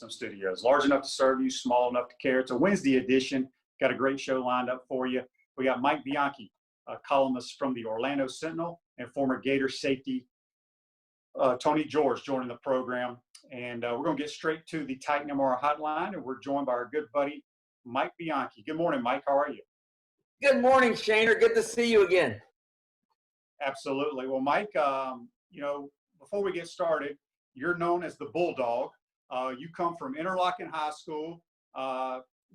System Studios. Large enough to serve you, small enough to care. It's a Wednesday edition. Got a great show lined up for you. We got Mike Bianchi, a columnist from the Orlando Sentinel, and former Gator safety Tony George joining the program. And we're going to get straight to the Titan MR hotline, and we're joined by our good buddy, Mike Bianchi. Good morning, Mike. How are you? Good morning, Shaner. Good to see you again. Absolutely. Well, Mike, before we get started, you're known as the Bulldog. You come from Interlochen High School.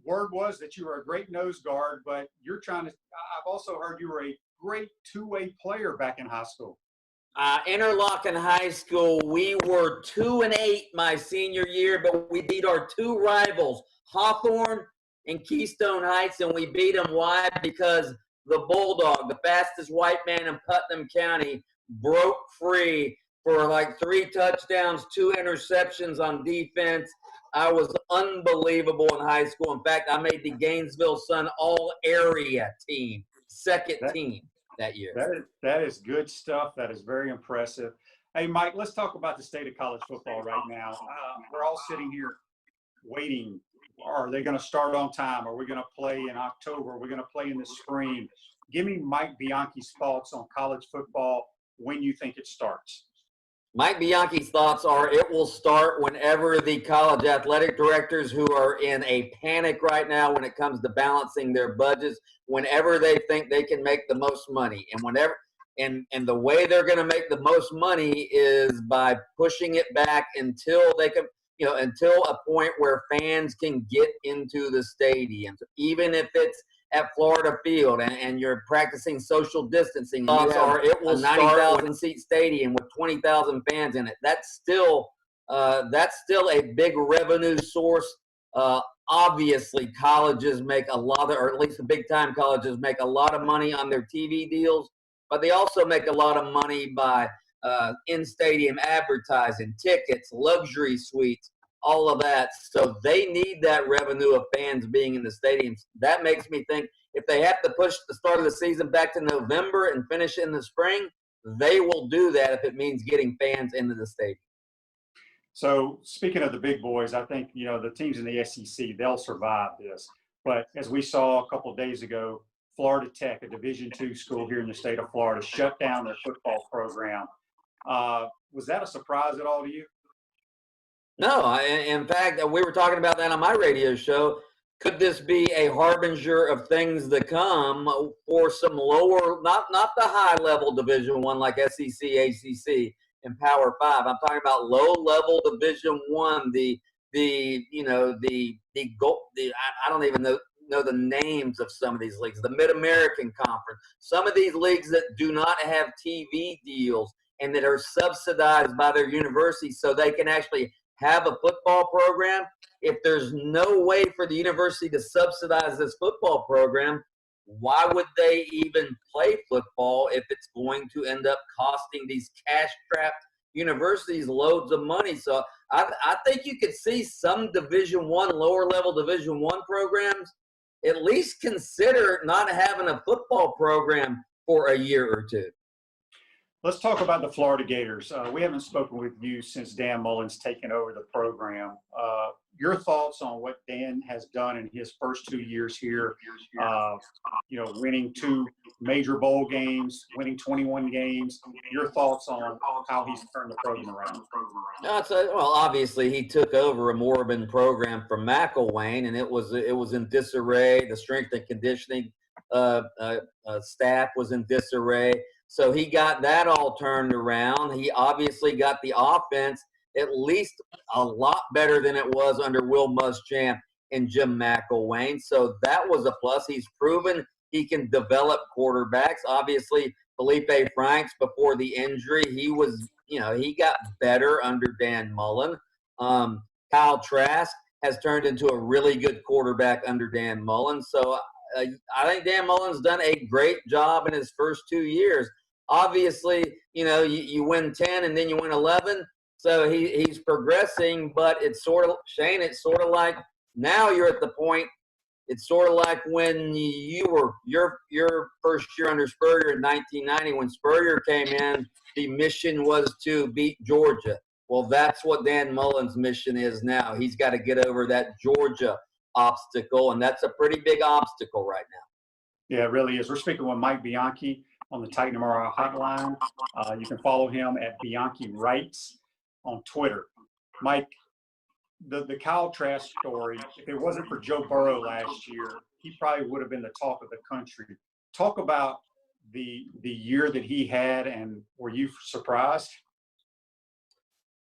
Word was that you were a great nose guard, but I've also heard you were a great two-way player back in high school. Interlochen High School, we were 2-8 my senior year, but we beat our two rivals, Hawthorne and Keystone Heights, and we beat them. Why? Because the Bulldog, the fastest white man in Putnam County, broke free for like 3 touchdowns, 2 interceptions on defense. I was unbelievable in high school. In fact, I made the Gainesville Sun all-area team, second team that year. That is good stuff. That is very impressive. Hey, Mike, let's talk about the state of college football right now. We're all sitting here waiting. Are they going to start on time? Are we going to play in October? Are we going to play in the spring? Give me Mike Bianchi's thoughts on college football when you think it starts. Mike Bianchi's thoughts are it will start whenever the college athletic directors who are in a panic right now when it comes to balancing their budgets, whenever they think they can make the most money. And the way they're going to make the most money is by pushing it back until they can, until a point where fans can get into the stadium. Even if it's at Florida Field and you're practicing social distancing, it will start 90,000 seat stadium with 20,000 fans in it. That's still a big revenue source. Obviously, colleges make a lot of, or at least the big time colleges make a lot of money on their TV deals, but they also make a lot of money by in-stadium advertising, tickets, luxury suites, all of that. So they need that revenue of fans being in the stadiums. That makes me think if they have to push the start of the season back to November and finish in the spring, they will do that if it means getting fans into the stadium. So speaking of the big boys, I think, the teams in the SEC, they'll survive this. But as we saw a couple of days ago, Florida Tech, a Division II school here in the state of Florida, shut down their football program. Was that a surprise at all to you? No, in fact, we were talking about that on my radio show. Could this be a harbinger of things to come for some lower, not the high level Division I like SEC, ACC, and Power 5? I'm talking about low level Division I. I don't even know the names of some of these leagues. The Mid-American Conference. Some of these leagues that do not have TV deals and that are subsidized by their universities, so they can actually have a football program. If there's no way for the university to subsidize this football program, why would they even play football if it's going to end up costing these cash-strapped universities loads of money? So I think you could see some Division I, lower-level Division I programs at least consider not having a football program for a year or two. Let's talk about the Florida Gators. We haven't spoken with you since Dan Mullen's taken over the program. Your thoughts on what Dan has done in his first 2 years here, winning 2 major bowl games, winning 21 games. Your thoughts on how he's turned the program around? Well, obviously he took over a moribund program from McElwain, and it was in disarray. The strength and conditioning staff was in disarray. So he got that all turned around. He obviously got the offense at least a lot better than it was under Will Muschamp and Jim McElwain. So that was a plus. He's proven he can develop quarterbacks. Obviously, Felipe Franks, before the injury, he got better under Dan Mullen. Kyle Trask has turned into a really good quarterback under Dan Mullen. So I think Dan Mullen's done a great job in his first 2 years. Obviously, you win 10 and then you win 11. So he's progressing, but it's sort of, Shane, it's sort of like now you're at the point, it's sort of like when you were your first year under Spurrier in 1990. When Spurrier came in, the mission was to beat Georgia. Well, that's what Dan Mullen's mission is now. He's got to get over that Georgia obstacle, and that's a pretty big obstacle right now. Yeah, it really is. We're speaking with Mike Bianchi on the Titan MRI hotline. You can follow him at Bianchi Writes on Twitter. Mike, the Kyle Trask story, if it wasn't for Joe Burrow last year, he probably would have been the talk of the country. Talk about the year that he had, and were you surprised?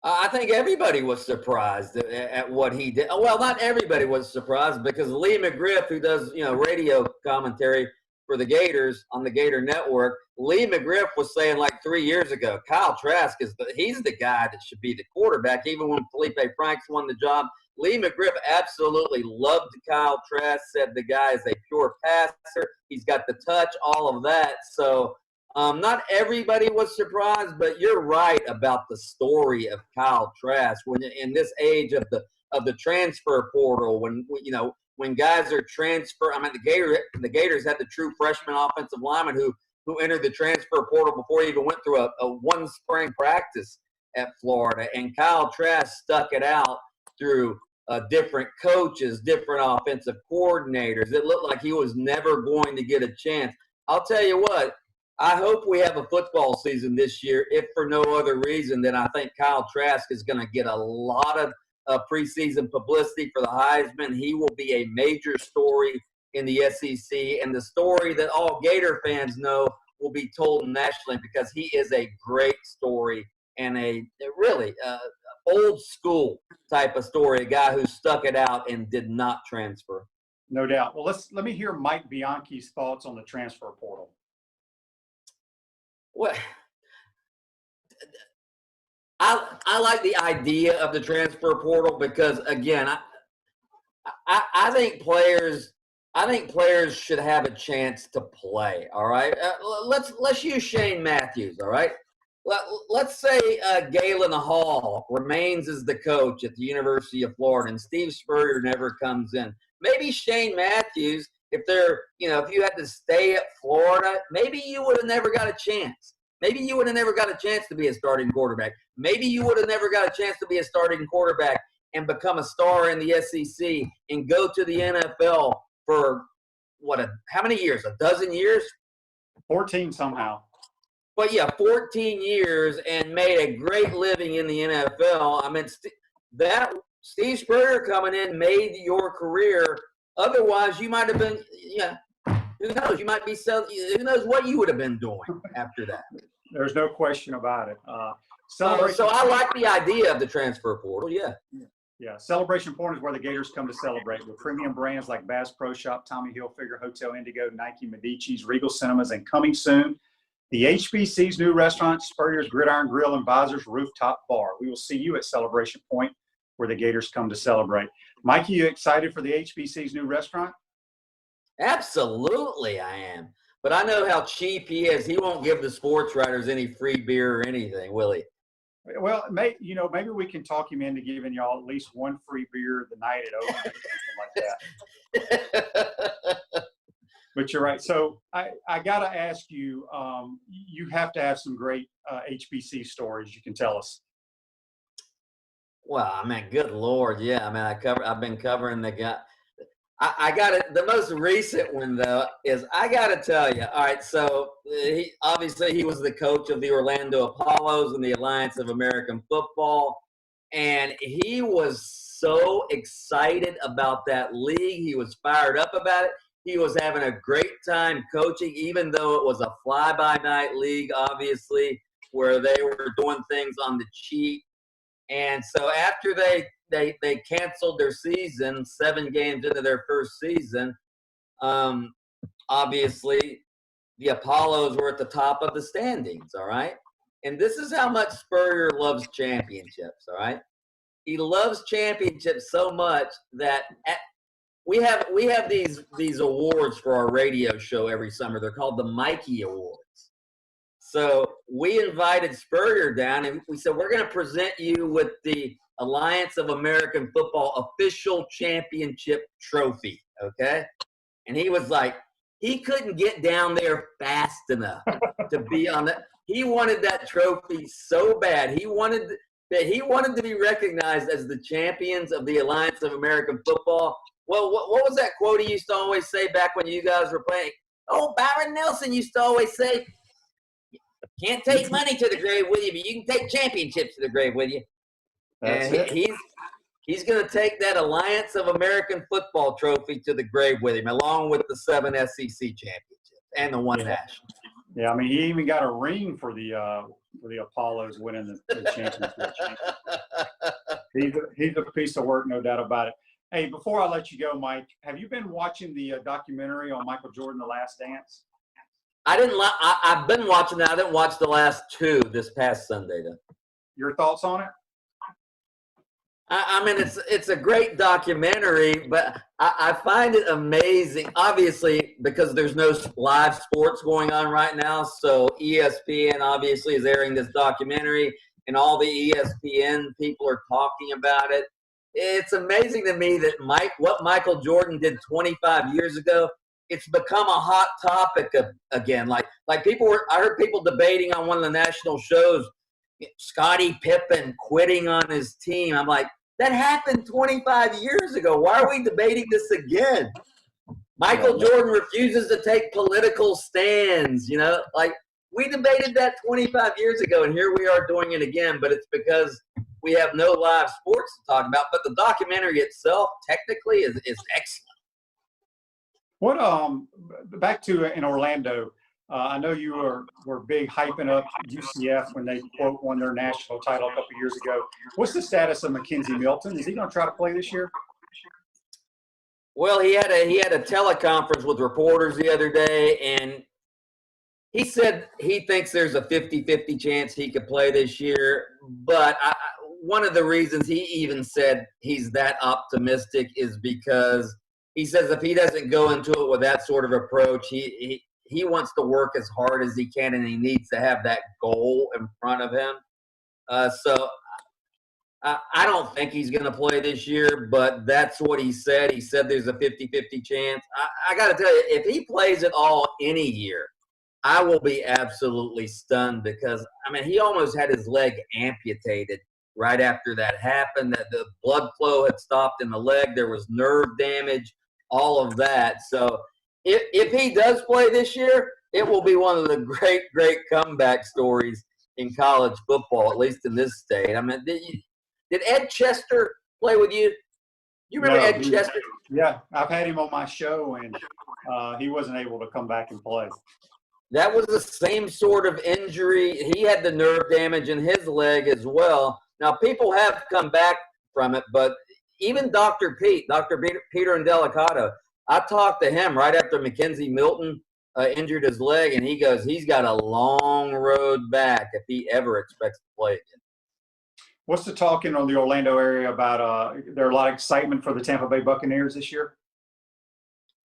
I think everybody was surprised at what he did. Well, not everybody was surprised, because Lee McGriff, who does radio commentary for the Gators on the Gator Network, Lee McGriff was saying like 3 years ago, Kyle Trask he's the guy that should be the quarterback. Even when Felipe Franks won the job, Lee McGriff absolutely loved Kyle Trask, said the guy is a pure passer. He's got the touch, all of that. So not everybody was surprised, but you're right about the story of Kyle Trask. When in this age of the transfer portal, when guys are transfer, the Gators had the true freshman offensive lineman who entered the transfer portal before he even went through a one spring practice at Florida, and Kyle Trask stuck it out through different coaches, different offensive coordinators. It looked like he was never going to get a chance. I'll tell you what. I hope we have a football season this year, if for no other reason than I think Kyle Trask is going to get a lot of preseason publicity for the Heisman. He will be a major story in the SEC, and the story that all Gator fans know will be told nationally, because he is a great story and a really old school type of story, a guy who stuck it out and did not transfer. No doubt. Well, let me hear Mike Bianchi's thoughts on the transfer portal. Well, I like the idea of the transfer portal, because again, I think players should have a chance to play. All right, let's use Shane Matthews. All right, let's say Galen Hall remains as the coach at the University of Florida, and Steve Spurrier never comes in. Maybe Shane Matthews, if you had to stay at Florida, maybe you would have never got a chance. Maybe you would have never got a chance to be a starting quarterback. Maybe you would have never got a chance to be a starting quarterback and become a star in the SEC and go to the NFL for how many years? A dozen years? 14 somehow. But yeah, 14 years, and made a great living in the NFL. I mean, that Steve Spurrier coming in made your career. Otherwise, you might have been, who knows? You might be who knows what you would have been doing after that. There's no question about it. So I like the idea of the transfer portal. Yeah. Yeah. Celebration Point is where the Gators come to celebrate, with premium brands like Bass Pro Shop, Tommy Hilfiger, Hotel Indigo, Nike, Medici's, Regal Cinemas, and coming soon, the HBC's new restaurant, Spurrier's Gridiron Grill and Visors Rooftop Bar. We will see you at Celebration Point, where the Gators come to celebrate. Mikey, you excited for the HBC's new restaurant? Absolutely, I am. But I know how cheap he is. He won't give the sports writers any free beer or anything, will he? Well, maybe we can talk him into giving y'all at least one free beer the night it opens, or something like that. But you're right. So I got to ask you, you have to have some great HBC stories you can tell us. Well, I mean, good Lord, yeah. I mean, I've been covering the guy. I got it. The most recent one, though, is I got to tell you. All right, so he was the coach of the Orlando Apollos and the Alliance of American Football, and he was so excited about that league. He was fired up about it. He was having a great time coaching, even though it was a fly-by-night league, obviously, where they were doing things on the cheap. And so after they canceled their season, 7 games into their first season, obviously the Apollos were at the top of the standings, all right? And this is how much Spurrier loves championships, all right? He loves championships so much that we have these awards for our radio show every summer. They're called the Mikey Awards. So we invited Spurrier down, and we said, we're going to present you with the Alliance of American Football official championship trophy, okay? And he was like, he couldn't get down there fast enough to be on that. He wanted that trophy so bad. He wanted that he wanted to be recognized as the champions of the Alliance of American Football. Well, what was that quote he used to always say back when you guys were playing? Oh, Byron Nelson used to always say, can't take money to the grave with you, but you can take championships to the grave with you. That's and he's going to take that Alliance of American Football trophy to the grave with him, along with the 7 SEC championships and the 1 national. Yeah, I mean, he even got a ring for the Apollos winning the championship. He's a piece of work, no doubt about it. Hey, before I let you go, Mike, have you been watching the documentary on Michael Jordan, The Last Dance? I've been watching that. I didn't watch the last 2 this past Sunday, though. Your thoughts on it? I mean, it's a great documentary, but I find it amazing, obviously, because there's no live sports going on right now. So ESPN obviously is airing this documentary, and all the ESPN people are talking about it. It's amazing to me that what Michael Jordan did 25 years ago, it's become a hot topic again. Like I heard people debating on one of the national shows, Scottie Pippen quitting on his team. I'm like, that happened 25 years ago. Why are we debating this again? Michael Jordan refuses to take political stands, like we debated that 25 years ago, and here we are doing it again, but it's because we have no live sports to talk about. But the documentary itself technically is excellent. What back to in Orlando, I know you were big hyping up UCF when they quote won their national title a couple years ago. What's the status of Mackenzie Milton? Is he going to try to play this year? Well, he had a teleconference with reporters the other day, and he said he thinks there's a 50-50 chance he could play this year. But one of the reasons he even said he's that optimistic is because he says if he doesn't go into it with that sort of approach, he wants to work as hard as he can, and he needs to have that goal in front of him. So I don't think he's going to play this year, but that's what he said. He said there's a 50-50 chance. I got to tell you, if he plays at all any year, I will be absolutely stunned because, I mean, he almost had his leg amputated right after that happened. That the blood flow had stopped in the leg. There was nerve damage, all of that. So if he does play this year, it will be one of the great, great comeback stories in college football, at least in this state. I mean, did Ed Chester play with you? You remember Ed Chester? Yeah, I've had him on my show, and he wasn't able to come back and play. That was the same sort of injury. He had the nerve damage in his leg as well. Now, people have come back from it, but even Dr. Peter Indelicato, I talked to him right after Mackenzie Milton injured his leg, and he goes, he's got a long road back if he ever expects to play again. What's the talk in the Orlando area about there a lot of excitement for the Tampa Bay Buccaneers this year?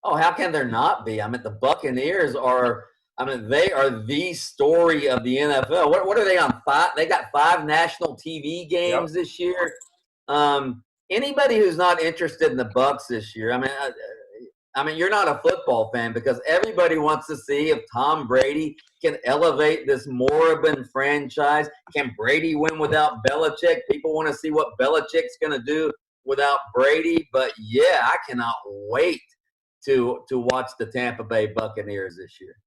Oh, how can there not be? I mean, the Buccaneers they are the story of the NFL. What are they on? 5? They got 5 national TV games this year. Anybody who's not interested in the Bucs this year, I mean, you're not a football fan because everybody wants to see if Tom Brady can elevate this moribund franchise. Can Brady win without Belichick? People want to see what Belichick's going to do without Brady. But, yeah, I cannot wait to watch the Tampa Bay Buccaneers this year.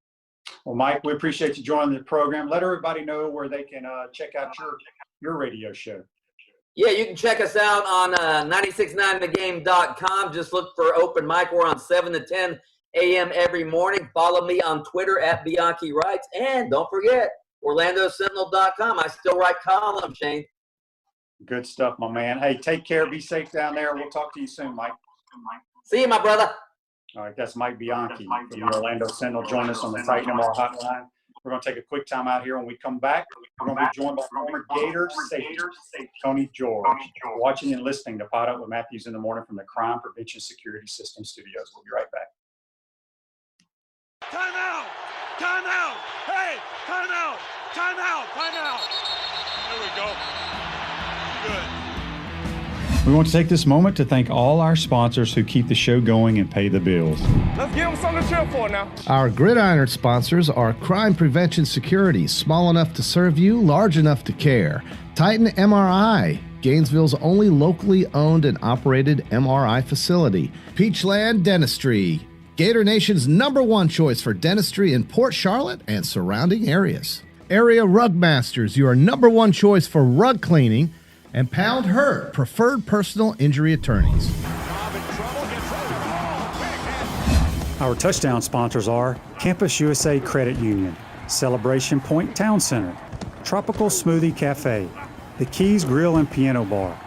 Well, Mike, we appreciate you joining the program. Let everybody know where they can check out your radio show. Yeah, you can check us out on 969thegame.com. Just look for Open Mic. We're on 7 to 10 a.m. every morning. Follow me on Twitter at Bianchi Writes. And don't forget, OrlandoSentinel.com. I still write columns, Shane. Good stuff, my man. Hey, take care. Be safe down there. We'll talk to you soon, Mike. See you, my brother. All right, that's Mike Bianchi from the Orlando Sentinel. Join us on the Titan MR hotline. We're going to take a quick time out here. When we come back, we're going to be joined by former Gator safety Tony George. Watching and listening to Pot Up with Matthews in the Morning from the Crime Prevention Security System Studios. We'll be right back. Time out! Time out! Hey! Time out! Time out! Time out! There we go. Good. We want to take this moment to thank all our sponsors who keep the show going and pay the bills. Let's give them something to cheer for now. Our Gridiron sponsors are Crime Prevention Security, small enough to serve you, large enough to care. Titan MRI, Gainesville's only locally owned and operated MRI facility. Peachland Dentistry, Gator Nation's #1 choice for dentistry in Port Charlotte and surrounding areas. Area Rug Masters, your #1 choice for rug cleaning. And Pound Hurt, preferred personal injury attorneys. Our touchdown sponsors are Campus USA Credit Union, Celebration Point Town Center, Tropical Smoothie Cafe, The Keys Grill and Piano Bar,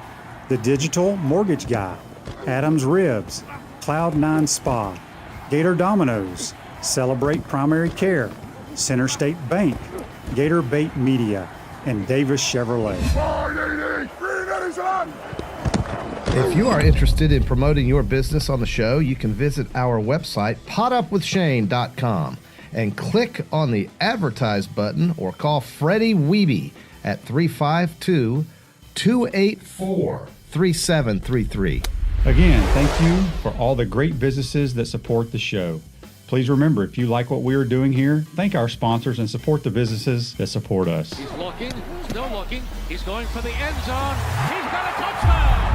The Digital Mortgage Guy, Adams Ribs, Cloud9 Spa, Gator Dominoes, Celebrate Primary Care, Center State Bank, Gator Bait Media, and Davis Chevrolet. If you are interested in promoting your business on the show, you can visit our website, potupwithshane.com, and click on the advertise button or call Freddie Wiebe at 352-284-3733. Again, thank you for all the great businesses that support the show. Please remember, if you like what we are doing here, thank our sponsors and support the businesses that support us. He's looking, still looking. He's going for the end zone. He's got a touchdown.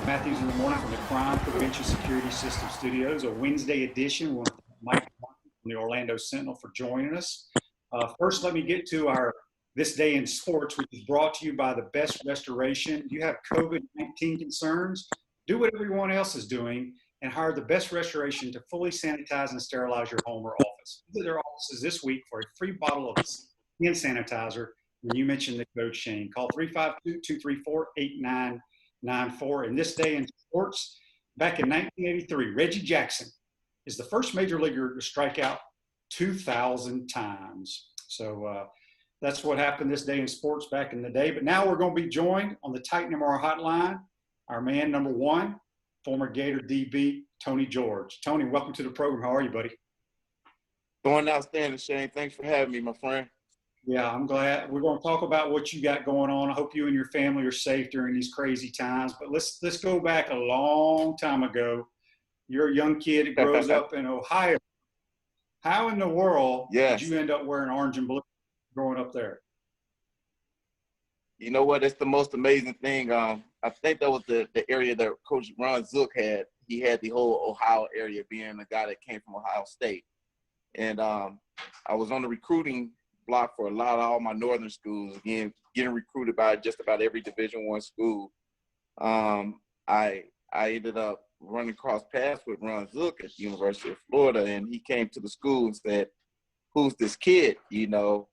Matthews in the morning from the Crime Prevention Security System Studios, a Wednesday edition with Mike from the Orlando Sentinel for joining us. First, let me get to our This Day in Sports, which is brought to you by the Best Restoration. You have COVID-19 concerns? Do what everyone else is doing and hire the Best Restoration to fully sanitize and sterilize your home or office. Visit their offices this week for a free bottle of hand sanitizer when you mention the code Shane. Call 352-234-8994. And This Day in Sports, back in 1983, Reggie Jackson is the first major leaguer to strike out 2,000 times. So that's what happened this day in sports back in the day. But now we're going to be joined on the Titan MR hotline, our man #1, former Gator DB, Tony George. Tony, welcome to the program. How are you, buddy? Doing outstanding, Shane. Thanks for having me, my friend. Yeah, I'm glad. We're going to talk about what you got going on. I hope you and your family are safe during these crazy times. But let's go back a long time ago. You're a young kid that grows up in Ohio. How in the world did you end up wearing orange and blue growing up there? You know what? It's the most amazing thing. I think that was the area that Coach Ron Zook had. He had the whole Ohio area, being a guy that came from Ohio State. And I was on the recruiting block for all my northern schools, again, getting recruited by just about every Division I school. I ended up running cross paths with Ron Zook at the University of Florida, and he came to the school and said, "Who's this kid?" You know,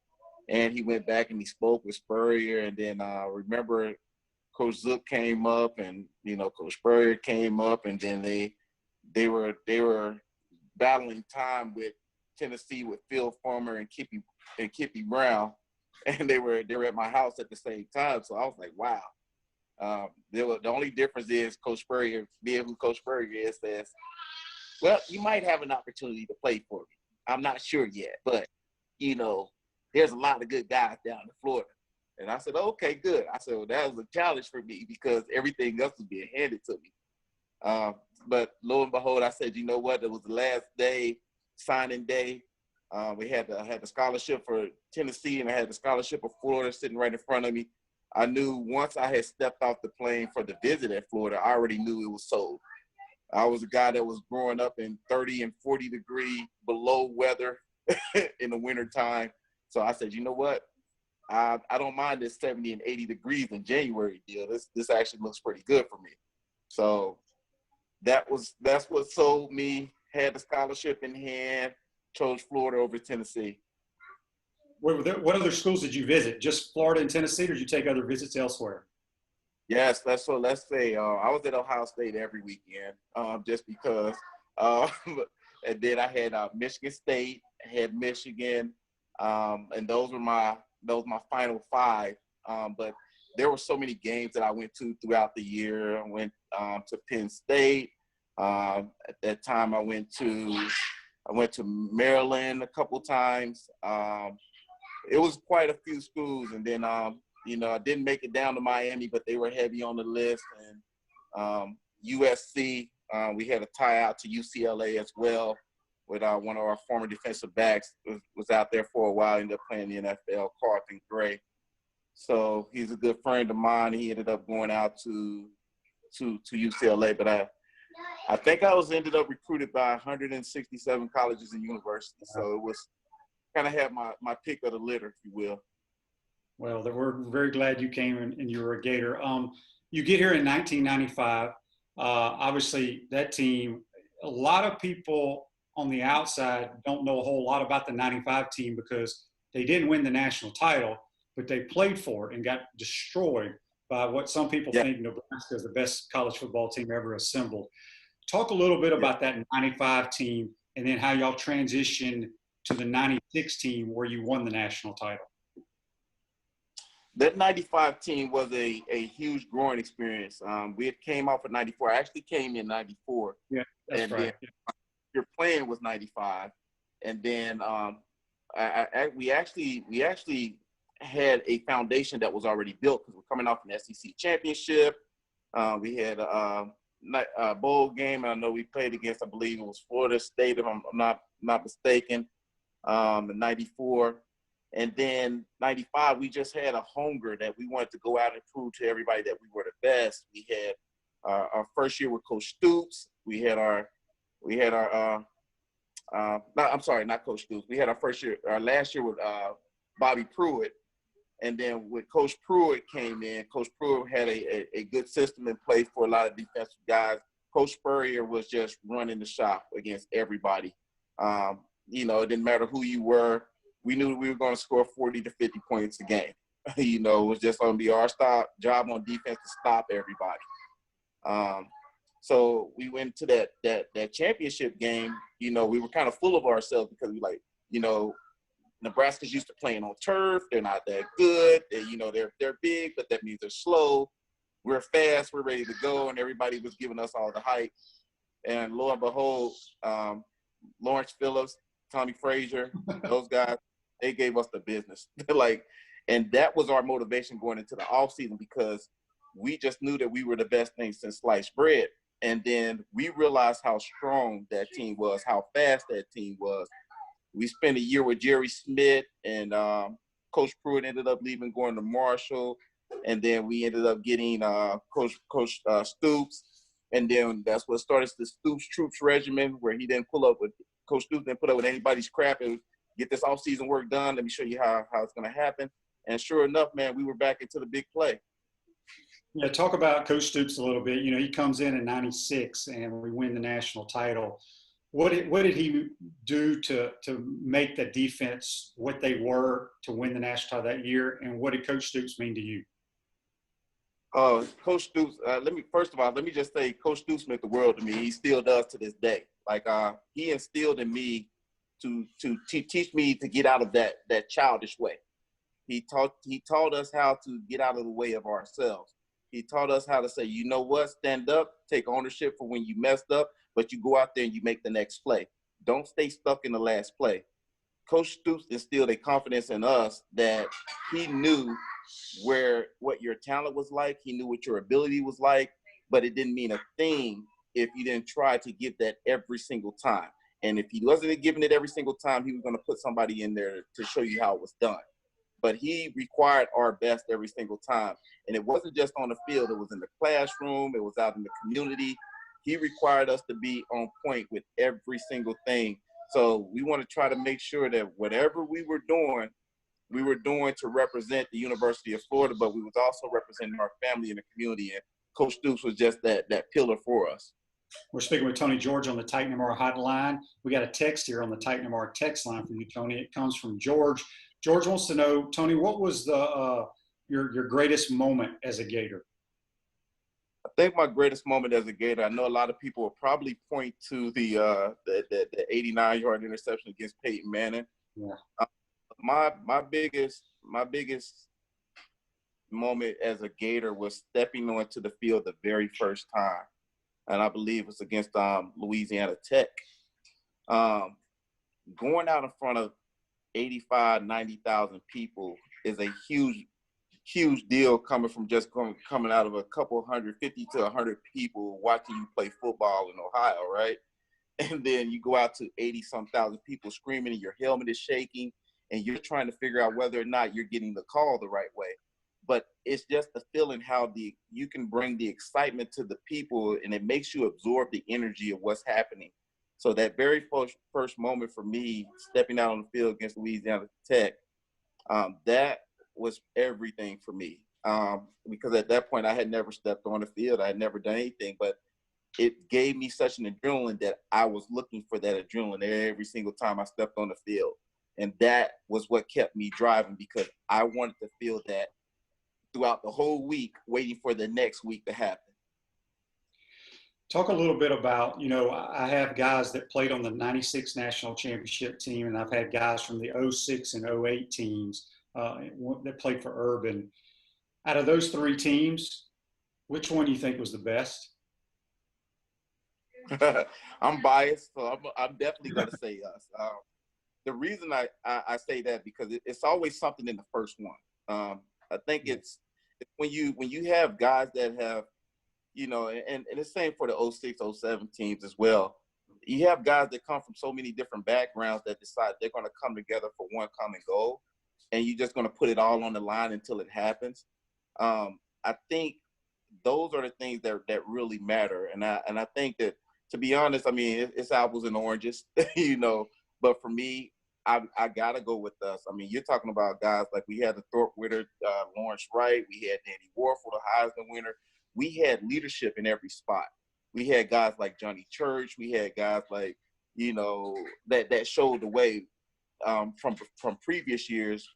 and he went back and he spoke with Spurrier, and then remember Coach Zook came up, and Coach Spurrier came up, and then they were battling time with Tennessee with Phil Farmer and Kippy Brown, and they were at my house at the same time. So I was like, wow. The only difference is Coach Spurrier, being who Coach Spurrier is, says, "Well, you might have an opportunity to play for me. I'm not sure yet, but there's a lot of good guys down in Florida." And I said, "Okay, good." I said, "Well, that was a challenge for me because everything else was being handed to me." But lo and behold, I said, "You know what? It was the last day, signing day. We had the scholarship for Tennessee, and I had the scholarship of Florida sitting right in front of me. I knew once I had stepped off the plane for the visit at Florida, I already knew it was sold. I was a guy that was growing up in 30 and 40 degree below weather in the wintertime. So I said, you know what? I don't mind this 70 and 80 degrees in January deal. This actually looks pretty good for me. So that's what sold me. Had the scholarship in hand, chose Florida over Tennessee. What other schools did you visit? Just Florida and Tennessee, or did you take other visits elsewhere? Yes, let's say I was at Ohio State every weekend, just because. And then I had Michigan State, I had Michigan, and those were my final five. But there were so many games that I went to throughout the year. I went to Penn State. At that time, I went to Maryland a couple times. it was quite a few schools. And then, you know, I didn't make it down to Miami, but they were heavy on the list. And USC, we had a tie out to UCLA as well with one of our former defensive backs was out there for a while, ended up playing the NFL, Carlton Gray. So he's a good friend of mine. He ended up going out to UCLA, but I think I ended up recruited by 167 colleges and universities. So it was kind of had my pick of the litter, if you will. Well, we're very glad you came and you were a Gator. You get here in 1995. Obviously, that team, a lot of people on the outside don't know a whole lot about the 95 team because they didn't win the national title, but they played for it and got destroyed by what some people think Nebraska is the best college football team ever assembled. Talk a little bit about that 95 team and then how y'all transitioned to the 96 team where you won the national title. That 95 team was a huge growing experience. We had came off of 94. I actually came in 94. Yeah, that's and right. Your plan was 95. And then we actually had a foundation that was already built because we're coming off an SEC championship. We had a bowl game. And I know we played against, I believe it was Florida State, if I'm not mistaken, in 94. And then 95, we just had a hunger that we wanted to go out and prove to everybody that we were the best. We had our first year with Coach Stoops. We had our I'm sorry, not Coach Stoops. We had our last year with Bobby Pruitt. And then when Coach Pruitt came in, Coach Pruitt had a good system in place for a lot of defensive guys. Coach Spurrier was just running the shop against everybody. You know, it didn't matter who you were. We knew we were going to score 40 to 50 points a game. You know, it was just going to be our job on defense to stop everybody. So we went to that championship game. You know, we were kind of full of ourselves because we like, you know, Nebraska's used to playing on turf. They're not that good. They're big, but that means they're slow. We're fast. We're ready to go. And everybody was giving us all the hype. And lo and behold, Lawrence Phillips, Tommy Frazier, those guys, they gave us the business. And that was our motivation going into the offseason because we just knew that we were the best thing since sliced bread. And then we realized how strong that team was, how fast that team was. We spent a year with Jerry Smith, and Coach Pruitt ended up leaving, going to Marshall. And then we ended up getting Coach Stoops. And then that's what started the Stoops Troops regimen, where he didn't pull up with Coach Stoops didn't put up with anybody's crap and get this offseason work done. Let me show you how it's going to happen. And sure enough, man, we were back into the big play. Yeah, talk about Coach Stoops a little bit. You know, he comes in 96 and we win the national title. What did he do to make the defense what they were to win the national title that year? And what did Coach Stoops mean to you? Coach Stoops, let me just say Coach Stoops meant the world to me. He still does to this day. He instilled in me to teach me to get out of that childish way. He taught us how to get out of the way of ourselves. He taught us how to say, you know what, stand up, take ownership for when you messed up, but you go out there and you make the next play. Don't stay stuck in the last play. Coach Stoops instilled a confidence in us that he knew what your talent was like. He knew what your ability was like, but it didn't mean a thing if you didn't try to give that every single time. And if he wasn't giving it every single time, he was going to put somebody in there to show you how it was done. But he required our best every single time. And it wasn't just on the field. It was in the classroom. It was out in the community. He required us to be on point with every single thing. So we want to try to make sure that whatever we were doing to represent the University of Florida, but we was also representing our family and the community. And Coach Stoops was just that pillar for us. We're speaking with Tony George on the Titan MR hotline. We got a text here on the Titan MR text line from you, Tony. It comes from George. George wants to know, Tony, what was your greatest moment as a Gator? I think my greatest moment as a Gator, I know a lot of people will probably point to the 89-yard interception against Peyton Manning. Yeah. My biggest moment as a Gator was stepping onto the field the very first time, and I believe it was against Louisiana Tech. Going out in front of 85, 90,000 people is a huge deal coming from just coming out of a couple 150 to 100 people watching you play football in Ohio, right? And then you go out to 80-some thousand people screaming and your helmet is shaking and you're trying to figure out whether or not you're getting the call the right way. But it's just the feeling how you can bring the excitement to the people and it makes you absorb the energy of what's happening. So that very first moment for me, stepping out on the field against Louisiana Tech, that was everything for me. Because at that point I had never stepped on the field. I had never done anything, but it gave me such an adrenaline that I was looking for that adrenaline every single time I stepped on the field. And that was what kept me driving because I wanted to feel that throughout the whole week, waiting for the next week to happen. Talk a little bit about, I have guys that played on the 96 national championship team, and I've had guys from the 06 and 08 teams that played for Urban. Out of those three teams, which one do you think was the best? I'm biased, so I'm definitely going to say us. The reason I say that because it's always something in the first one. I think it's when you have guys that have, and the same for the 06, 07 teams as well. You have guys that come from so many different backgrounds that decide they're going to come together for one common goal, and you're just going to put it all on the line until it happens. I think those are the things that really matter, and I think that, to be honest, I mean, it's apples and oranges, but for me, I got to go with us. I mean, you're talking about guys like we had the Thorpe winner, Lawrence Wright. We had Danny Warford, the Heisman winner. We had leadership in every spot. We had guys like Johnny Church. We had guys like, that showed the way from previous years,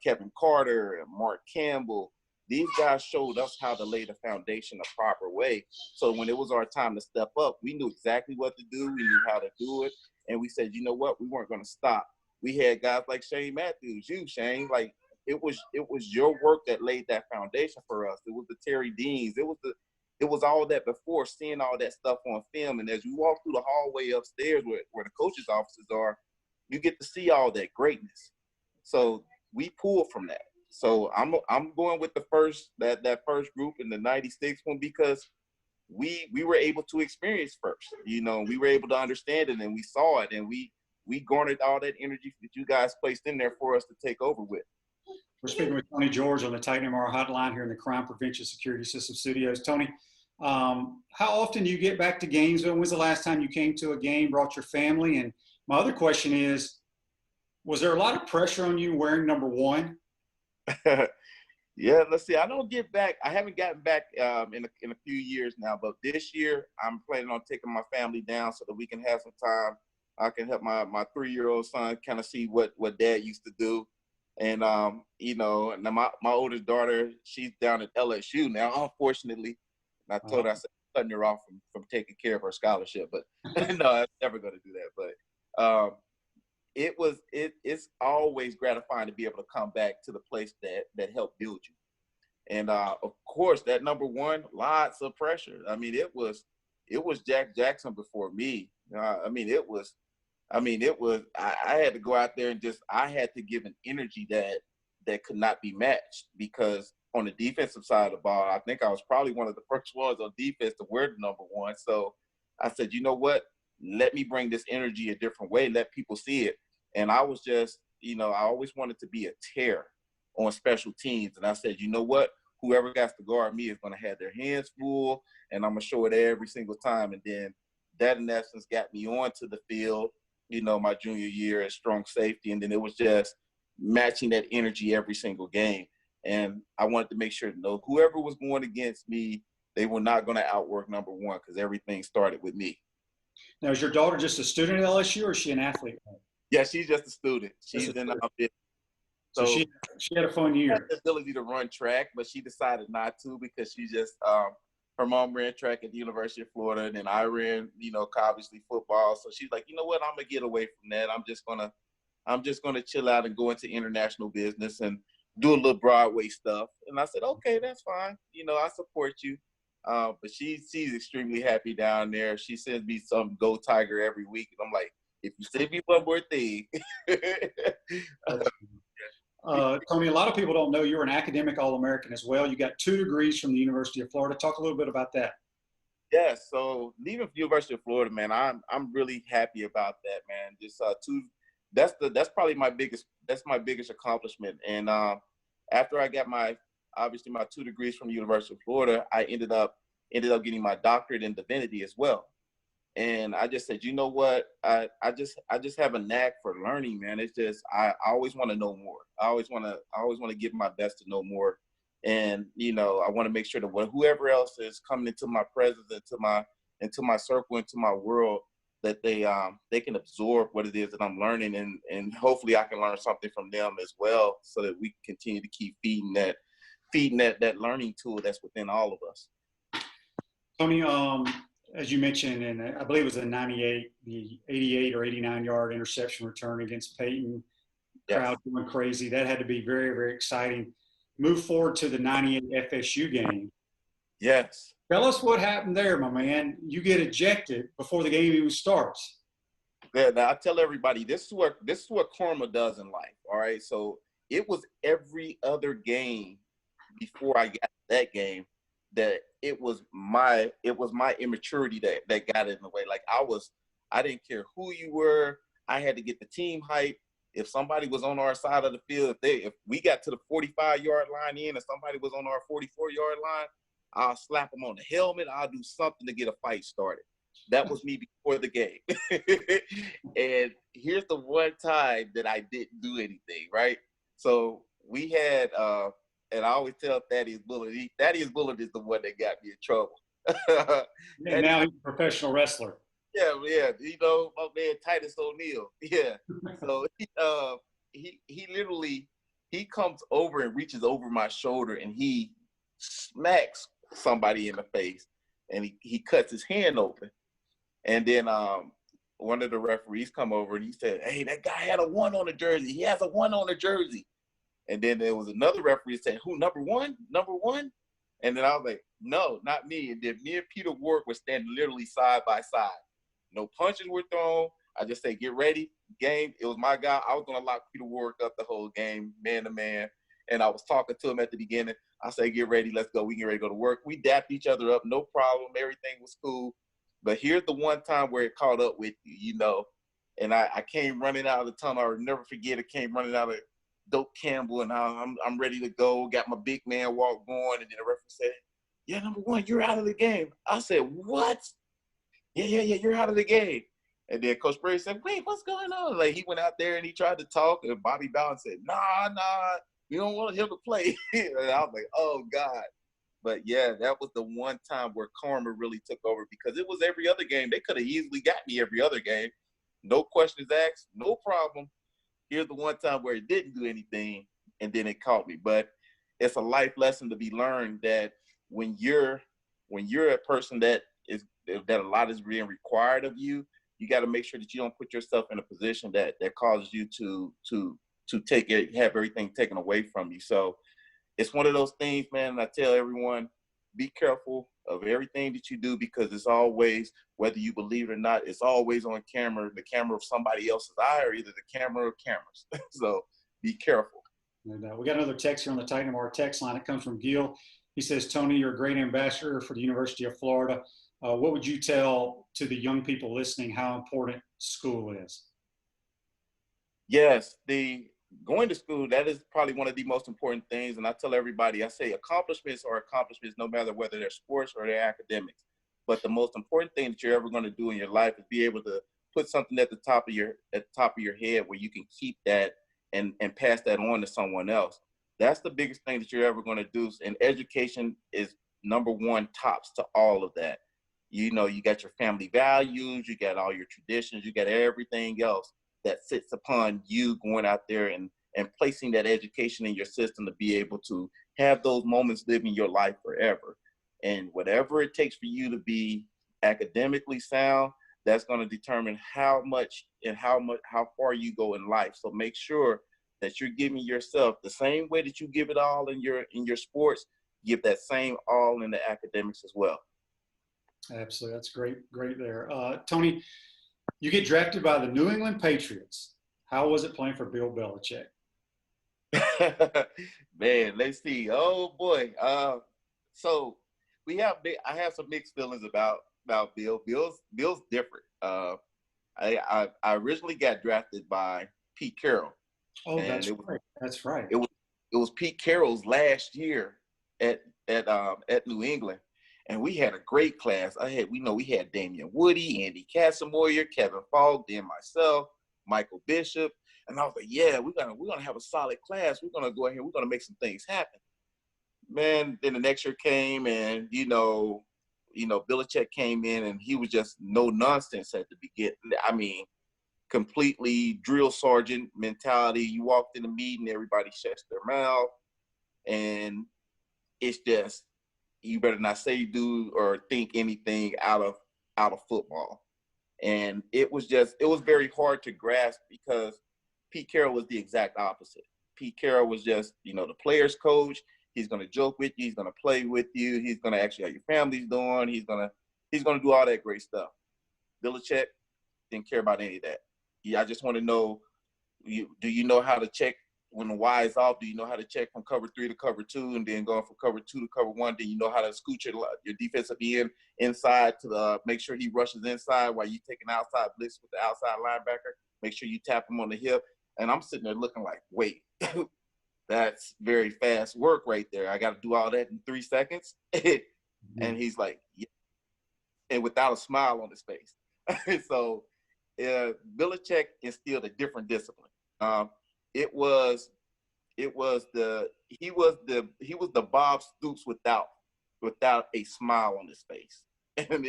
Kevin Carter and Mark Campbell. These guys showed us how to lay the foundation a proper way. So when it was our time to step up, we knew exactly what to do. We knew how to do it. And we said, you know what? We weren't going to stop. We had guys like Shane Matthews, Shane, like it was your work that laid that foundation for us. It was the Terry Deans. It was all that before, seeing all that stuff on film. And as you walk through the hallway upstairs where the coaches' offices are, you get to see all that greatness. So we pulled from that. So I'm going with that first group in the 96 one because we were able to experience first. We were able to understand it and we saw it and we garnered all that energy that you guys placed in there for us to take over with. We're speaking with Tony George on the Titan MR hotline here in the Crime Prevention Security System Studios. Tony, how often do you get back to Gainesville? When's the last time you came to a game, brought your family? And my other question is, was there a lot of pressure on you wearing number 1? Yeah, let's see. I haven't gotten back in a few years now, but this year I'm planning on taking my family down so that we can have some time. I can help my 3-year-old son kind of see what Dad used to do. And, now my oldest daughter, she's down at LSU now, unfortunately. And I told her, I said, cutting her off from taking care of her scholarship, but no, I'm never going to do that. But it's always gratifying to be able to come back to the place that helped build you. And of course, that number 1, lots of pressure. I mean, it was Jack Jackson before me. I had to go out there and I had to give an energy that could not be matched because on the defensive side of the ball, I think I was probably one of the first ones on defense to wear the number 1. So I said, you know what? Let me bring this energy a different way. Let people see it. And I was just, I always wanted to be a terror on special teams. And I said, you know what? Whoever got to guard me is going to have their hands full, and I'm going to show it every single time. And then that, in essence, got me onto the field, my junior year as strong safety. And then it was just matching that energy every single game. And I wanted to make sure to know whoever was going against me, they were not going to outwork number 1 because everything started with me. Now, is your daughter just a student at LSU or is she an athlete? Yeah, she's just a student. She's in our business. So she had a fun year. She had the ability to run track, but she decided not to because she just her mom ran track at the University of Florida, and then I ran, obviously football. So she's like, you know what, I'm gonna get away from that. I'm just gonna chill out and go into international business and do a little Broadway stuff. And I said, okay, that's fine. I support you. But she's extremely happy down there. She sends me some Go Tiger every week, and I'm like, If you send me one more thing. Tony, a lot of people don't know you're an academic All-American as well. You got 2 degrees from the University of Florida. Talk a little bit about that. Yes, so leaving University of Florida, man, I'm really happy about that, man. Just that's probably my biggest accomplishment. And after I got my 2 degrees from the University of Florida, I ended up getting my doctorate in divinity as well. And I just said, you know what? I just have a knack for learning, man. It's just I always want to know more. I always want to give my best to know more. And I want to make sure that whoever else is coming into my presence, into my circle, into my world, that they can absorb what it is that I'm learning, and hopefully I can learn something from them as well, so that we can continue to keep feeding that learning tool that's within all of us. Tony, as you mentioned, and I believe it was the 88 or 89-yard interception return against Peyton. Yes. Crowd going crazy. That had to be very, very exciting. Move forward to the 98 FSU game. Yes. Tell us what happened there, my man. You get ejected before the game even starts. Yeah, now I tell everybody this is what karma does in life. All right. So it was every other game before I got that game that it was my immaturity that got in the way. Like I didn't care who you were. I had to get the team hype. If somebody was on our side of the field, if we got to the 45-yard line and somebody was on our 44-yard line, I'll slap them on the helmet. I'll do something to get a fight started. That was me before the game. And here's the one time that I didn't do anything, right? So we had, and I always tell Thaddeus Bullard, Thaddeus Bullard is the one that got me in trouble. And now he's a professional wrestler. Yeah, my man Titus O'Neil. Yeah. So he literally comes over and reaches over my shoulder and he smacks somebody in the face, and he cuts his hand open. And then one of the referees come over and he said, "Hey, that guy had a 1 on the jersey. He has a 1 on the jersey." And then there was another referee saying, "Who, number one? Number one?" And then I was like, "No, not me." And then me and Peter Ward were standing literally side by side. No punches were thrown. I just said, "Get ready, game." It was my guy. I was going to lock Peter Ward up the whole game, man to man. And I was talking to him at the beginning. I said, "Get ready. Let's go. We get ready to go to work." We dapped each other up. No problem. Everything was cool. But here's the one time where it caught up with you, and I came running out of the tunnel. I'll never forget. I came running out of Dope Campbell, and I'm ready to go. Got my big man walk going, and then the referee said, "Yeah, number one, you're out of the game." I said, "What?" Yeah, you're out of the game. And then Coach Brady said, "Wait, what's going on?" Like, he went out there and he tried to talk, and Bobby Bowden said, Nah, we don't want him to play. And I was like, oh, God. But, yeah, that was the one time where karma really took over, because it was every other game. They could have easily got me every other game. No questions asked, no problem. Here's the one time where it didn't do anything, and then it caught me. But it's a life lesson to be learned that when you're a person that a lot is being required of you, you got to make sure that you don't put yourself in a position that causes you to have everything taken away from you. So it's one of those things, man. And I tell everyone, be careful of everything that you do, because it's always, whether you believe it or not, it's always on camera, the camera of somebody else's eye, or either the camera of cameras. So be careful. And we got another text here on the Titan Mar text line. It comes from Gil. He says, "Tony, you're a great ambassador for the University of Florida. What would you tell to the young people listening how important school is?" Yes, going to school, that is probably one of the most important things. And I tell everybody, I say accomplishments are accomplishments, no matter whether they're sports or they're academics. But the most important thing that you're ever going to do in your life is be able to put something at the top of your head where you can keep that and pass that on to someone else. That's the biggest thing that you're ever going to do. And education is number one, tops to all of that. You got your family values, you got all your traditions, you got everything else that sits upon you going out there and placing that education in your system to be able to have those moments living your life forever. And whatever it takes for you to be academically sound, that's going to determine how far you go in life. So make sure that you're giving yourself the same way that you give it all in your sports, give that same all in the academics as well. Absolutely. That's great there. Tony, You get drafted by the New England Patriots. How was it playing for Bill Belichick? Man, let's see. Oh boy. So I have some mixed feelings about Bill. Bill's different. I originally got drafted by Pete Carroll. Oh, and that's right. That's right. It was Pete Carroll's last year at New England, and we had a great class. We had Damian Woody, Andy Casamoyer, Kevin Falk, then myself, Michael Bishop, and I was like, yeah, we're gonna have a solid class. We're gonna go ahead. We're gonna make some things happen. Man, then the next year came, and Belichick came in, and he was just no nonsense at the beginning. I mean, completely drill sergeant mentality. You walked in the meeting, everybody shuts their mouth, and it's just, you better not say, do, or think anything out of football. And it was very hard to grasp because Pete Carroll was the exact opposite. Pete Carroll was just, the player's coach. He's going to joke with you. He's going to play with you. He's going to ask you how your family's doing. He's going to do all that great stuff. Belichick didn't care about any of that. I just want to know, do you know how to check when the Y is off? Do you know how to check from cover 3 to cover 2 and then going from cover 2 to cover 1? Do you know how to scoot your defensive end inside to make sure he rushes inside while you take an outside blitz with the outside linebacker? Make sure you tap him on the hip. And I'm sitting there looking like, wait, that's very fast work right there. I got to do all that in 3 seconds. And he's like, yeah. And without a smile on his face. So Belichick instilled a different discipline. He was the Bob Stoops without a smile on his face. And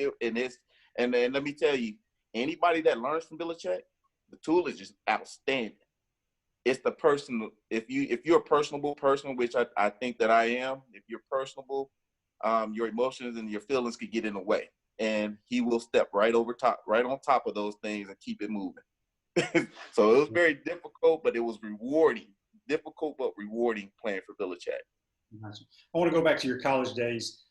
then let me tell you, anybody that learns from Belichick, the tool is just outstanding. It's the person. If you're a personable person, which I think that I am, if you're personable, your emotions and your feelings could get in the way. And he will step right on top of those things and keep it moving. So it was very difficult, but it was rewarding. Difficult, but rewarding playing for Belichick. I want to go back to your college days.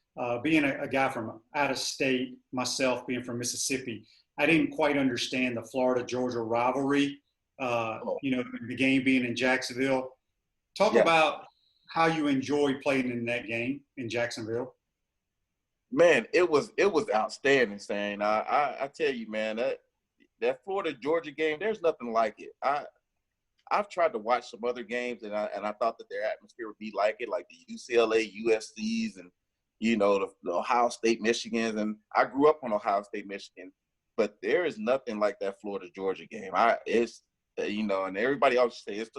Being a guy from out of state, myself being from Mississippi, I didn't quite understand the Florida-Georgia rivalry, the game being in Jacksonville. Talk about how you enjoyed playing in that game in Jacksonville. Man, it was outstanding, Shane. I tell you, man, that Florida-Georgia game, there's nothing like it. I've tried to watch some other games, and I thought that their atmosphere would be like it, like the UCLA, USC's, and the Ohio State, Michigans. And I grew up on Ohio State, Michigan, but there is nothing like that Florida-Georgia game. And everybody always say it's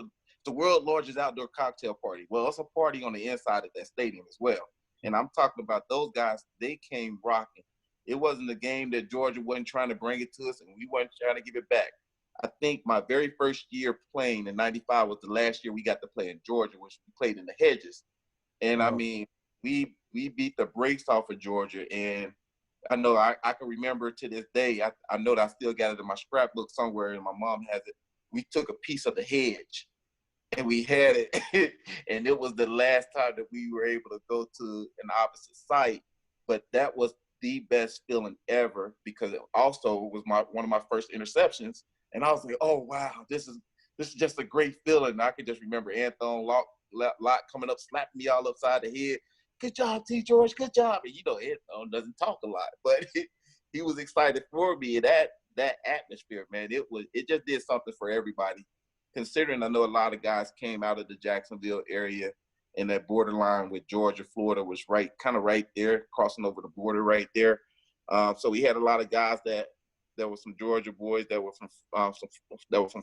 the world's largest outdoor cocktail party. Well, it's a party on the inside of that stadium as well. And I'm talking about those guys, they came rocking. It wasn't a game that Georgia wasn't trying to bring it to us and we weren't trying to give it back. I think my very first year playing in '95 was the last year we got to play in Georgia, which we played in the Hedges. And I mean, we beat the brakes off of Georgia. And I know I can remember to this day, I know that I still got it in my scrapbook somewhere and my mom has it. We took a piece of the hedge and we had it. And it was the last time that we were able to go to an opposite site. But that was the best feeling ever because it also was one of my first interceptions. And I was like, oh, wow, this is just a great feeling. And I could just remember Anthony Locke coming up, slapping me all upside the head. Good job, T. George, good job. And, Anthony doesn't talk a lot. But he was excited for me. And that atmosphere, man, it just did something for everybody. Considering I know a lot of guys came out of the Jacksonville area and that borderline with Georgia, Florida was kind of right there, crossing over the border right there. So we had a lot of guys that were some Georgia boys that were from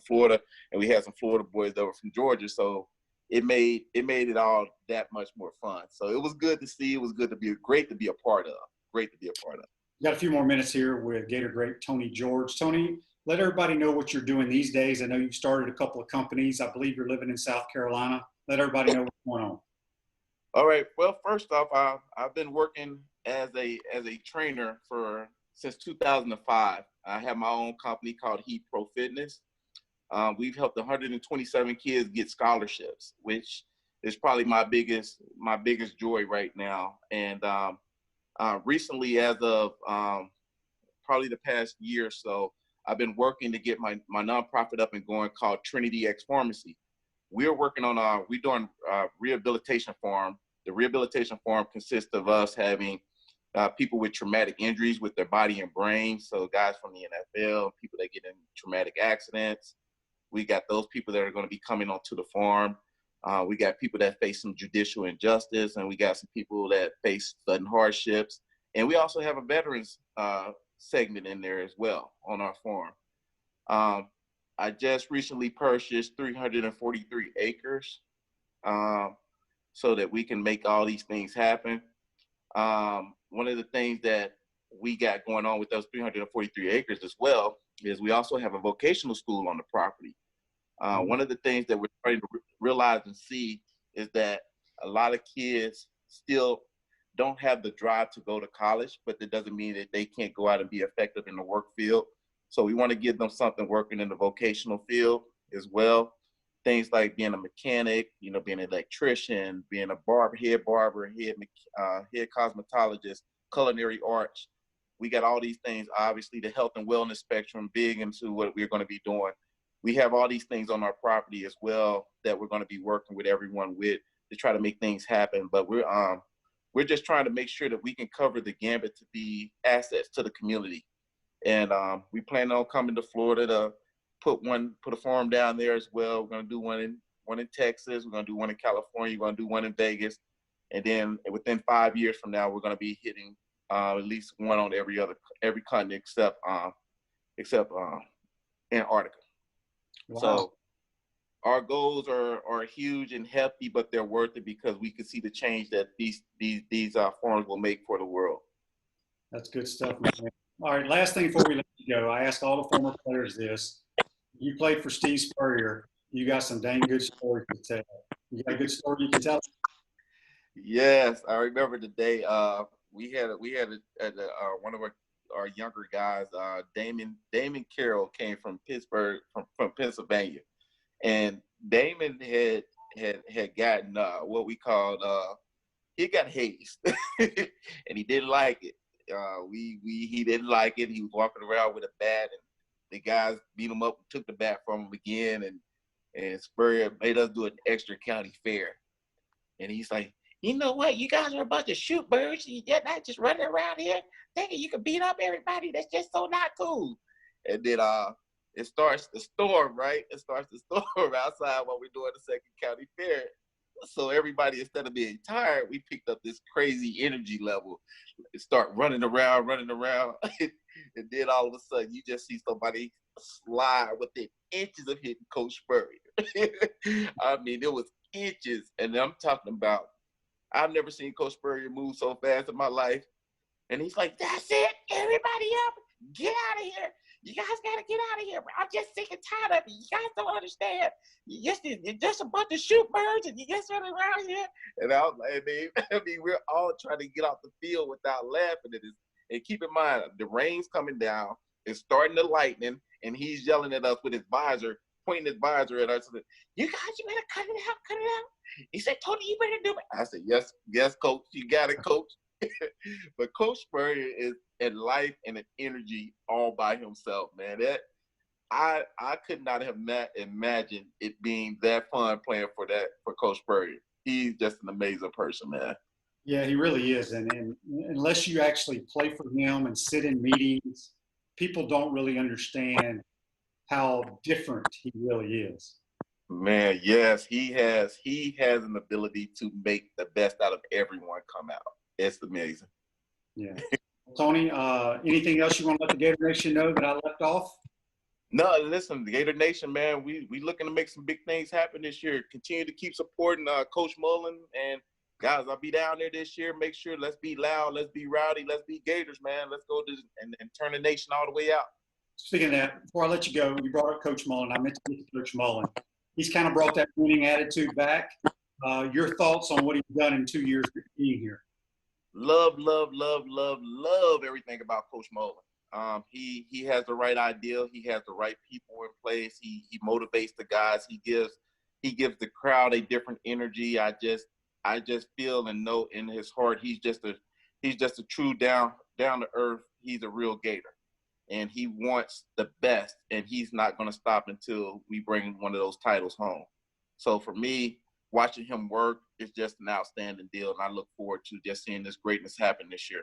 Florida, and we had some Florida boys that were from Georgia. So it made it all that much more fun. So it was good to see. It was great to be a part of. Great to be a part of. We've got a few more minutes here with Gator great Tony George. Tony, let everybody know what you're doing these days. I know you've started a couple of companies. I believe you're living in South Carolina. Let everybody know what's going on. All right. Well, first off, I've been working as a trainer since 2005. I have my own company called Heat Pro Fitness. We've helped 127 kids get scholarships, which is probably my biggest joy right now. And recently, as of probably the past year or so, I've been working to get my nonprofit up and going called Trinity X Pharmacy. We're working on we're doing rehabilitation farm. The rehabilitation farm consists of us having people with traumatic injuries with their body and brain. So guys from the NFL, people that get in traumatic accidents. We got those people that are going to be coming onto the farm. We got people that face some judicial injustice, and we got some people that face sudden hardships. And we also have a veterans segment in there as well on our farm. I just recently purchased 343 acres so that we can make all these things happen. One of the things that we got going on with those 343 acres as well is we also have a vocational school on the property. One of the things that we're starting to realize and see is that a lot of kids still don't have the drive to go to college, but that doesn't mean that they can't go out and be effective in the work field. So we want to give them something working in the vocational field as well. Things like being a mechanic, being an electrician, being a head barber, head cosmetologist, culinary arts. We got all these things, obviously the health and wellness spectrum, big into what we're going to be doing. We have all these things on our property as well that we're going to be working with everyone with to try to make things happen. But we're just trying to make sure that we can cover the gambit to be assets to the community. And we plan on coming to Florida to put a farm down there as well. We're going to do one in Texas. We're going to do one in California. We're going to do one in Vegas. And then within 5 years from now, we're going to be hitting at least one on every continent except Antarctica. Wow. So our goals are huge and hefty, but they're worth it because we can see the change that these farms will make for the world. That's good stuff, man. All right, last thing before we let you go, I ask all the former players this. You played for Steve Spurrier. You got some dang good stories to tell. You got a good story you can tell? Yes, I remember the day we had one of our younger guys, Damon Carroll, came from Pittsburgh, from Pennsylvania, and Damon had gotten what we called he got hazed, and he didn't like it. He didn't like it. He was walking around with a bat, and the guys beat him up and took the bat from him again, and Spurrier made us do an extra county fair, and he's like, you know what? You guys are a bunch of shoot birds. You're not just running around here thinking you can beat up everybody. That's just so not cool. And then it starts the storm, right? It starts the storm outside while we're doing the second county fair. So everybody, instead of being tired, we picked up this crazy energy level. Start running around. And then all of a sudden, you just see somebody slide within inches of hitting Coach Spurrier. I mean, it was inches. And I'm talking about, I've never seen Coach Spurrier move so fast in my life. And he's like, that's it. Everybody up. Get out of here. You guys got to get out of here. I'm just sick and tired of it. You guys don't understand. You're just a bunch of shoot birds and you just running around here. And I was like, I mean, we're all trying to get off the field without laughing at this. And keep in mind, the rain's coming down. It's starting to lightning. And he's yelling at us with his visor, pointing his visor at us. You guys, you better cut it out. He said, Tony, you better do it. I said, yes, coach. You got it, coach. But Coach Spurrier is in life and an energy all by himself, man. That I could not have imagined it being that fun playing for Coach Spurrier. He's just an amazing person, man. Yeah, he really is. And unless you actually play for him and sit in meetings, people don't really understand how different he really is. Man, yes, he has an ability to make the best out of everyone come out. It's amazing. Yeah. Tony, anything else you want to let the Gator Nation know that I left off? No, listen, the Gator Nation, man, we looking to make some big things happen this year. Continue to keep supporting Coach Mullen. And, guys, I'll be down there this year. Make sure, let's be loud, let's be rowdy, let's be Gators, man. Let's go and turn the nation all the way out. Speaking of that, before I let you go, you brought up Coach Mullen. I meant to get to Coach Mullen. He's kind of brought that winning attitude back. Your thoughts on what he's done in 2 years being here? Love everything about Coach Mullen. He has the right idea. He has the right people in place. He motivates the guys. He gives the crowd a different energy. I just feel and know in his heart he's just a true down to earth. He's a real Gator. and he wants the best, and he's not going to stop until we bring one of those titles home. So for me, watching him work is just an outstanding deal, and I look forward to just seeing this greatness happen this year.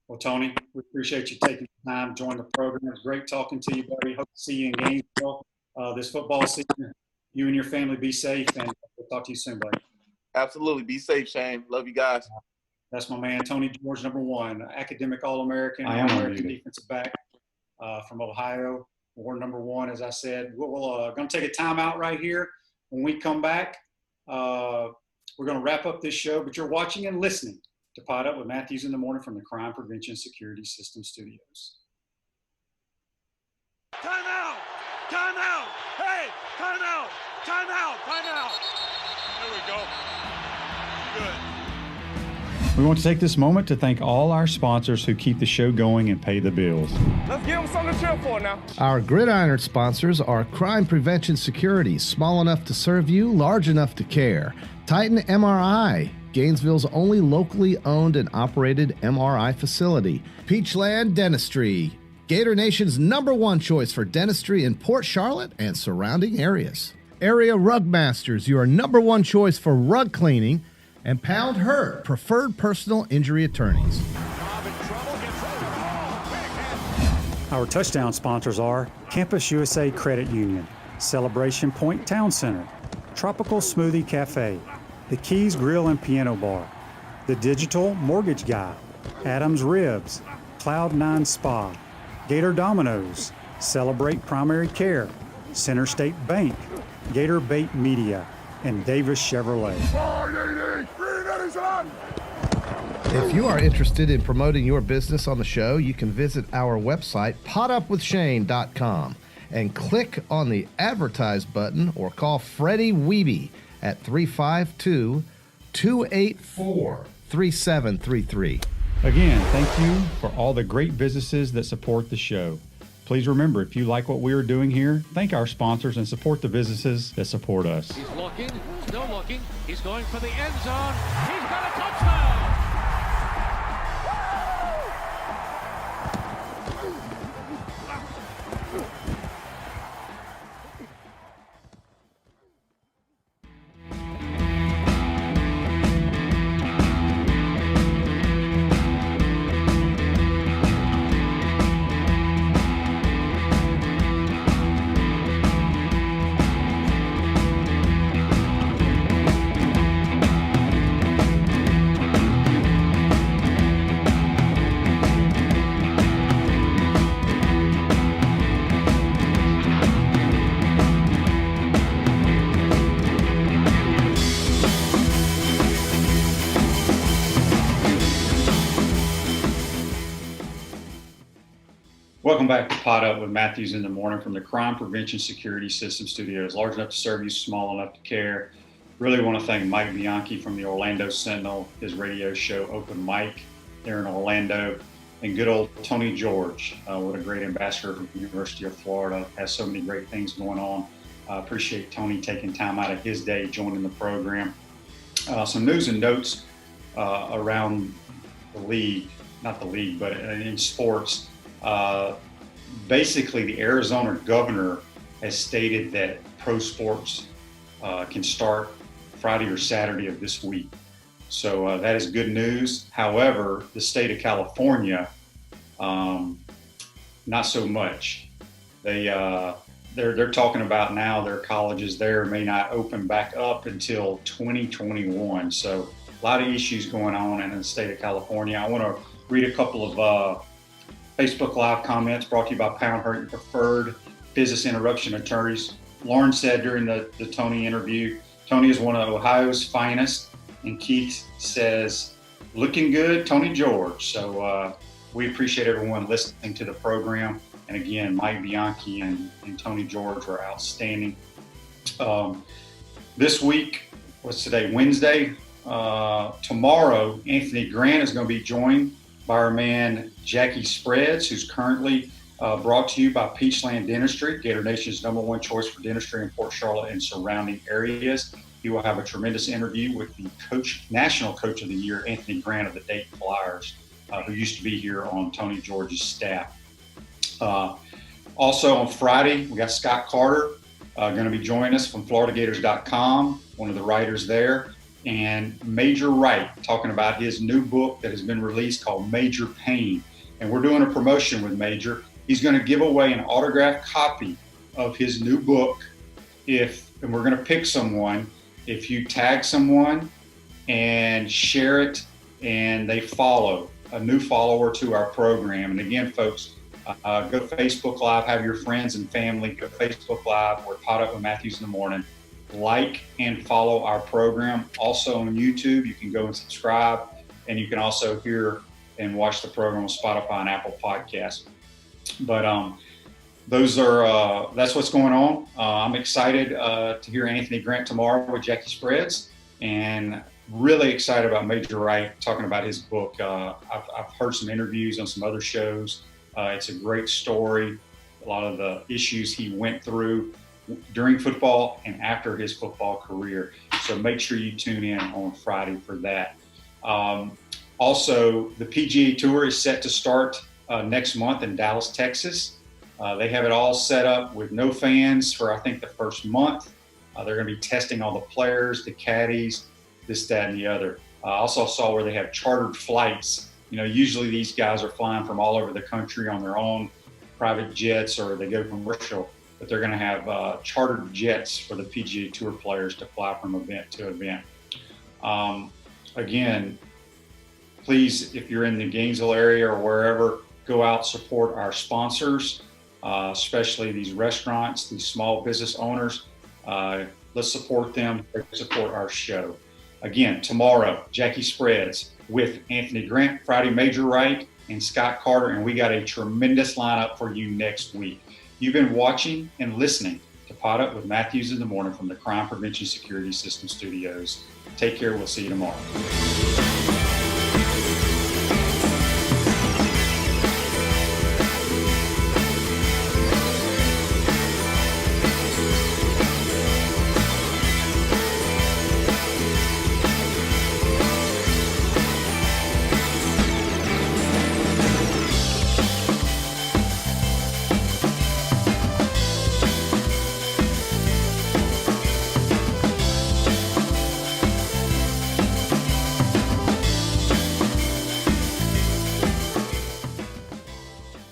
Well, Tony, we appreciate you taking the time to join the program. It's great talking to you, buddy. Hope to see you in Gainesville this football season. You and your family be safe, and we'll talk to you soon, buddy. Absolutely. Be safe, Shane. Love you guys. That's my man, Tony George, number one, academic All-American, I am All-American unmuted. defensive back from Ohio, award number one, as I said. We're going to take a timeout right here. When we come back, we're going to wrap up this show, but you're watching and listening to Pod Up with Matthews in the Morning from the Crime Prevention Security System Studios. Time out! Time out! Hey! Time out! Time out! Time out! There we go. Good. We want to take this moment to thank all our sponsors who keep the show going and pay the bills. Let's give them something to cheer for now. Our Gridiron sponsors are Crime Prevention Security, small enough to serve you, large enough to care. Titan MRI, Gainesville's only locally owned and operated MRI facility. Peachland Dentistry, Gator Nation's #1 choice for dentistry in Port Charlotte and surrounding areas. Area Rug Masters, your #1 choice for rug cleaning. And Pound Hurt, preferred personal injury attorneys. Our touchdown sponsors are Campus USA Credit Union, Celebration Point Town Center, Tropical Smoothie Cafe, The Keys Grill and Piano Bar, The Digital Mortgage Guy, Adams Ribs, Cloud9 Spa, Gator Dominoes, Celebrate Primary Care, Center State Bank, Gator Bait Media, and Davis Chevrolet. If you are interested in promoting your business on the show, you can visit our website, podupwithshane.com, and click on the advertise button or call Freddie Wiebe at 352-284-3733. Again, thank you for all the great businesses that support the show. Please remember, if you like what we are doing here, thank our sponsors and support the businesses that support us. He's looking, still looking. He's going for the end zone. He's got a touchdown. Welcome back to Pod Up with Matthews in the Morning from the Crime Prevention Security System Studios. Large enough to serve you, small enough to care. Really want to thank Mike Bianchi from the Orlando Sentinel, his radio show Open Mic there in Orlando, and good old Tony George. What a great ambassador from the University of Florida. Has so many great things going on. Appreciate Tony taking time out of his day joining the program. Some news and notes around the league, not the league, but in sports. Basically, the Arizona governor has stated that pro sports can start Friday or Saturday of this week. So that is good news. However, the state of California, not so much. They're talking about now their colleges there may not open back up until 2021. So a lot of issues going on in the state of California. I want to read a couple of Facebook Live comments brought to you by Pound Hurt and Preferred Business Interruption Attorneys. Lauren said during the Tony interview, Tony is one of Ohio's finest. And Keith says, looking good, Tony George. So we appreciate everyone listening to the program. And again, Mike Bianchi and Tony George were outstanding. This week, what's today, Wednesday? Tomorrow, Anthony Grant is going to be joined by our man Jackie Spreads, who's currently brought to you by Peachland Dentistry, Gator Nation's #1 choice for dentistry in Port Charlotte and surrounding areas. He will have a tremendous interview with the National Coach of the Year, Anthony Grant of the Dayton Flyers, who used to be here on Tony George's staff. Also on Friday, we got Scott Carter going to be joining us from FloridaGators.com, one of the writers there, and Major Wright talking about his new book that has been released called Major Pain. And we're doing a promotion with Major. He's going to give away an autographed copy of his new book and we're going to pick someone if you tag someone and share it and they follow, a new follower to our program. And again, folks, go Facebook Live, have your friends and family go Facebook Live. We're Pot Up with Matthews in the morning. Like and follow our program. Also on YouTube, you can go and subscribe, and you can also hear and watch the program on Spotify and Apple Podcasts. But that's what's going on. I'm excited to hear Anthony Grant tomorrow with Jackie Spreads, and really excited about Major Wright talking about his book. I've heard some interviews on some other shows. It's a great story. A lot of the issues he went through during football and after his football career. So make sure you tune in on Friday for that. Also, the PGA Tour is set to start next month in Dallas, Texas. They have it all set up with no fans for, I think, the first month. They're going to be testing all the players, the caddies, this, that, and the other. I also saw where they have chartered flights. You know, usually these guys are flying from all over the country on their own private jets, or they go commercial, but they're going to have chartered jets for the PGA Tour players to fly from event to event. Again, please, if you're in the Gainesville area or wherever, go out, support our sponsors, especially these restaurants, these small business owners. Let's support them, support our show. Again, tomorrow, Jackie Spreads with Anthony Grant, Friday Major Wright, and Scott Carter, and we got a tremendous lineup for you next week. You've been watching and listening to Pot Up with Matthews in the morning from the Crime Prevention Security System Studios. Take care. We'll see you tomorrow.